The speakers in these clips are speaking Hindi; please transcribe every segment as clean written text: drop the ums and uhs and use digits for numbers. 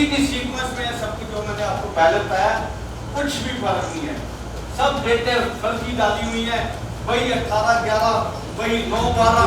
उसी की सीक्वेंस में सब कुछ जो मैंने आपको पहले बताया, कुछ भी फर्क नहीं है। सब डेटे फर्जी डाली हुई है, वही 18-11, वही 9-12।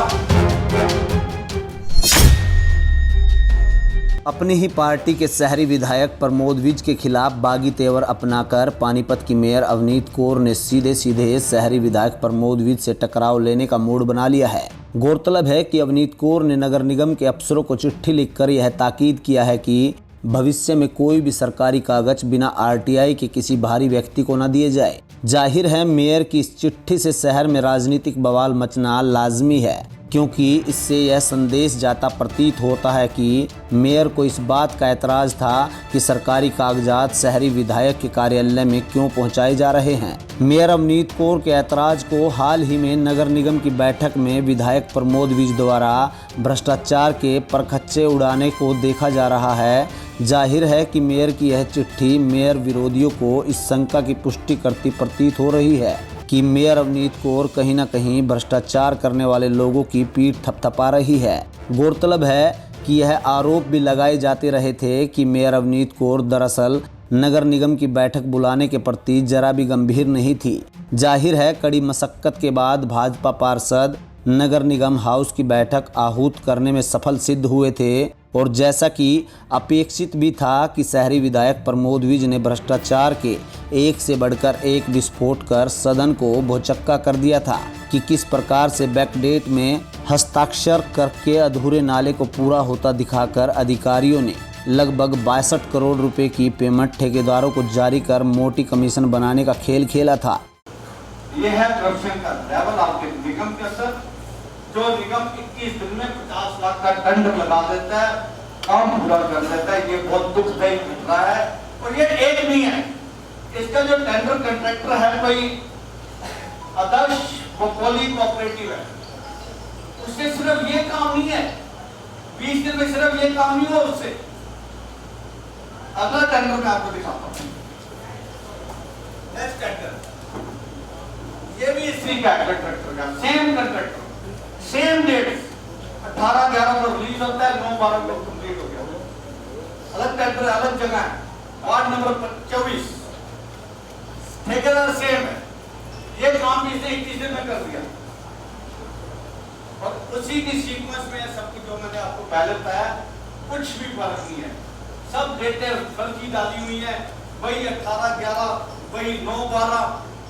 अपनी ही पार्टी के शहरी विधायक प्रमोद विज के खिलाफ बागी तेवर अपनाकर पानीपत की मेयर अवनीत कौर ने सीधे शहरी विधायक प्रमोद विज से टकराव लेने का मूड बना लिया है। गौरतलब है कि अवनीत कौर ने नगर निगम के अफसरों को चिट्ठी लिखकर यह ताकीद किया है कि भविष्य में कोई भी सरकारी कागज बिना आरटीआई के किसी बाहरी व्यक्ति को न दिए जाए। जाहिर है मेयर की इस चिट्ठी से शहर में राजनीतिक बवाल मचना लाजमी है, क्योंकि इससे यह संदेश जाता प्रतीत होता है कि मेयर को इस बात का ऐतराज था कि सरकारी कागजात शहरी विधायक के कार्यालय में क्यों पहुंचाए जा रहे हैं। मेयर अवनीत कौर के ऐतराज को हाल ही में नगर निगम की बैठक में विधायक प्रमोद विज द्वारा भ्रष्टाचार के परखच्चे उड़ाने को देखा जा रहा है। जाहिर है कि मेयर की यह चिट्ठी मेयर विरोधियों को इस शंका की पुष्टि करती प्रतीत हो रही है कि मेयर अवनीत कौर कहीं न कहीं भ्रष्टाचार करने वाले लोगों की पीठ थपथपा रही है। गौरतलब है कि यह आरोप भी लगाए जाते रहे थे कि मेयर अवनीत कौर दरअसल नगर निगम की बैठक बुलाने के प्रति जरा भी गंभीर नहीं थी। जाहिर है कड़ी मशक्कत के बाद भाजपा पार्षद नगर निगम हाउस की बैठक आहूत करने में सफल सिद्ध हुए थे, और जैसा कि अपेक्षित भी था कि शहरी विधायक प्रमोद विज ने भ्रष्टाचार के एक से बढ़कर एक विस्फोट कर सदन को भौचक्का कर दिया था कि किस प्रकार से बैकडेट में हस्ताक्षर करके अधूरे नाले को पूरा होता दिखाकर अधिकारियों ने लगभग 62 करोड़ रुपए की पेमेंट ठेकेदारों को जारी कर मोटी कमीशन बनाने का खेल खेला था। यह है करप्शन का लेवल आपके निगम के अंदर। जो निगम 21 दिन में 50 लाख का टेंडर लगा देता है, काम पूरा कर देता है, ये बहुत दुखदायी घटना है। और ये एक नहीं है, इसका जो टेंडर कंट्रैक्टर है कोई आदर्श बकौली कोऑपरेटिव है, उससे सिर्फ ये काम नहीं है, 20 दिन में सिर्फ ये काम नहीं हुआ उससे। अगला टेंडर मैं आपको दिखाता हूँ, नेक्स्ट टेंडर, ये भी इसी का कंट्रैक्टर का सेम कंट्रैक्टर, सेम डेट 18-11 को रिलीज होता है, 9-12 को कंप्लीट हो गया। अलग टेंडर अलग जगह है, वार्ड नंबर 24, ठेकेदार सेम है, ये काम भी इसने 21 दिन में कर दिया। और उसी की सीक्वेंस में सब कुछ जो मैंने आपको पहले बताया, कुछ भी फर्क नहीं है। सब डेटे फर्जी डाली हुई है, वही 18-11, वही 9-12,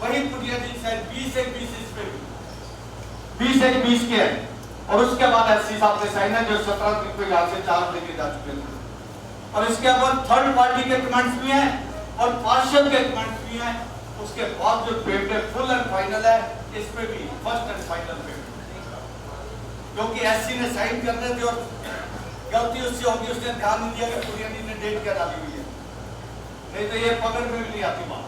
वही पुटियाजी शायद 20-20 इस पे 20-20 के है। और उसके बाद एससी साहब ने साइन है जो 17 तरीक को यहाँ से 4 लेके जा चुके थे। और इसके बाद थर्ड पार्टी के कमेंट्स भी हैं और पार्षद के कमेंट्स भी हैं। उसके बाद जो पेमेंट फुल एंड फाइनल है, इसमें भी फर्स्ट एंड फाइनल पेमेंट, क्योंकि एससी ने साइन करने थे और गलती उससे होगी, उसने ध्यान नहीं दिया कि पुटियाजी ने डेट क्या डाली हुई है, नहीं तो ये पकड़ में भी नहीं आती बात।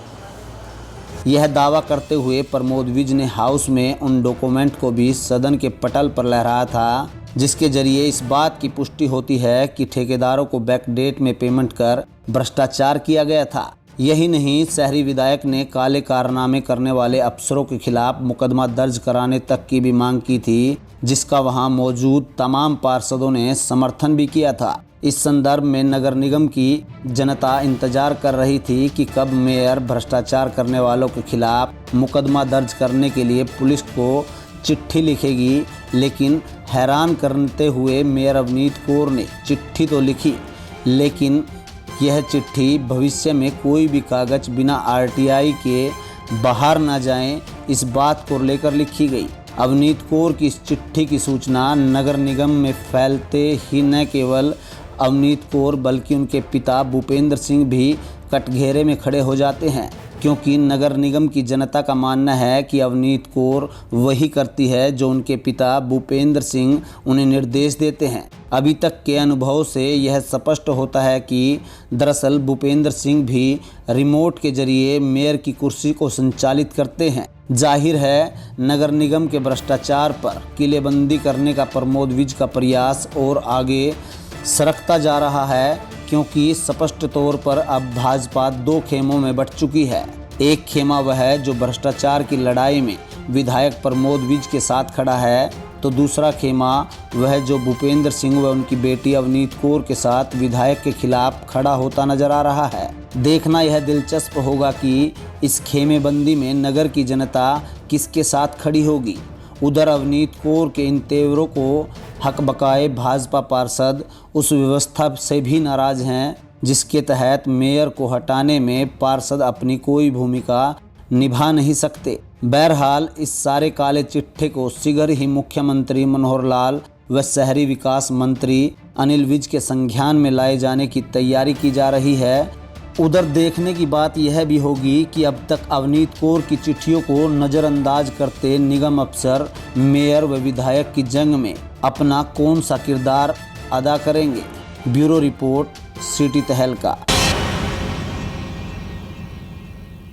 यह दावा करते हुए प्रमोद विज ने हाउस में उन डॉक्यूमेंट को भी सदन के पटल पर लहराया था, जिसके जरिए इस बात की पुष्टि होती है कि ठेकेदारों को बैकडेट में पेमेंट कर भ्रष्टाचार किया गया था। यही नहीं, शहरी विधायक ने काले कारनामे करने वाले अफसरों के खिलाफ मुकदमा दर्ज कराने तक की भी मांग की थी, जिसका वहां मौजूद तमाम पार्षदों ने समर्थन भी किया था। इस संदर्भ में नगर निगम की जनता इंतजार कर रही थी कि कब मेयर भ्रष्टाचार करने वालों के खिलाफ मुकदमा दर्ज करने के लिए पुलिस को चिट्ठी लिखेगी, लेकिन हैरान करते हुए मेयर अवनीत कौर ने चिट्ठी तो लिखी, लेकिन यह चिट्ठी भविष्य में कोई भी कागज बिना आरटीआई के बाहर न जाएं, इस बात को लेकर लिखी गई। अवनीत कौर की इस चिट्ठी की सूचना नगर निगम में फैलते ही न केवल अवनीत कौर बल्कि उनके पिता भूपेंद्र सिंह भी कटघरे में खड़े हो जाते हैं, क्योंकि नगर निगम की जनता का मानना है कि अवनीत कौर वही करती है जो उनके पिता भूपेंद्र सिंह उन्हें निर्देश देते हैं। अभी तक के अनुभव से यह स्पष्ट होता है कि दरअसल भूपेंद्र सिंह भी रिमोट के जरिए मेयर की कुर्सी को संचालित करते हैं। जाहिर है नगर निगम के भ्रष्टाचार पर किलेबंदी करने का प्रमोद विज का प्रयास और आगे सरकता जा रहा है, क्योंकि स्पष्ट तौर पर अब भाजपा 2 खेमों में बंट चुकी है। एक खेमा वह है जो भ्रष्टाचार की लड़ाई में विधायक प्रमोद विज के साथ खड़ा है, तो दूसरा खेमा वह जो भूपेंद्र सिंह व उनकी बेटी अवनीत कौर के साथ विधायक के खिलाफ खड़ा होता नजर आ रहा है। देखना यह दिलचस्प होगा कि इस खेमेबंदी में नगर की जनता किसके साथ खड़ी होगी। उधर अवनीत कौर के इन तेवरों को हक बकाए भाजपा पार्षद उस व्यवस्था से भी नाराज हैं जिसके तहत मेयर को हटाने में पार्षद अपनी कोई भूमिका निभा नहीं सकते। बहरहाल इस सारे काले चिट्ठे को शीघ्र ही मुख्यमंत्री मनोहर लाल व शहरी विकास मंत्री अनिल विज के संज्ञान में लाए जाने की तैयारी की जा रही है। उधर देखने की बात यह भी होगी कि अब तक अवनीत कौर की चिट्ठियों को नज़रअंदाज करते निगम अफसर, मेयर व विधायक की जंग में अपना कौन सा किरदार अदा करेंगे। ब्यूरो रिपोर्ट, सिटी तहलका।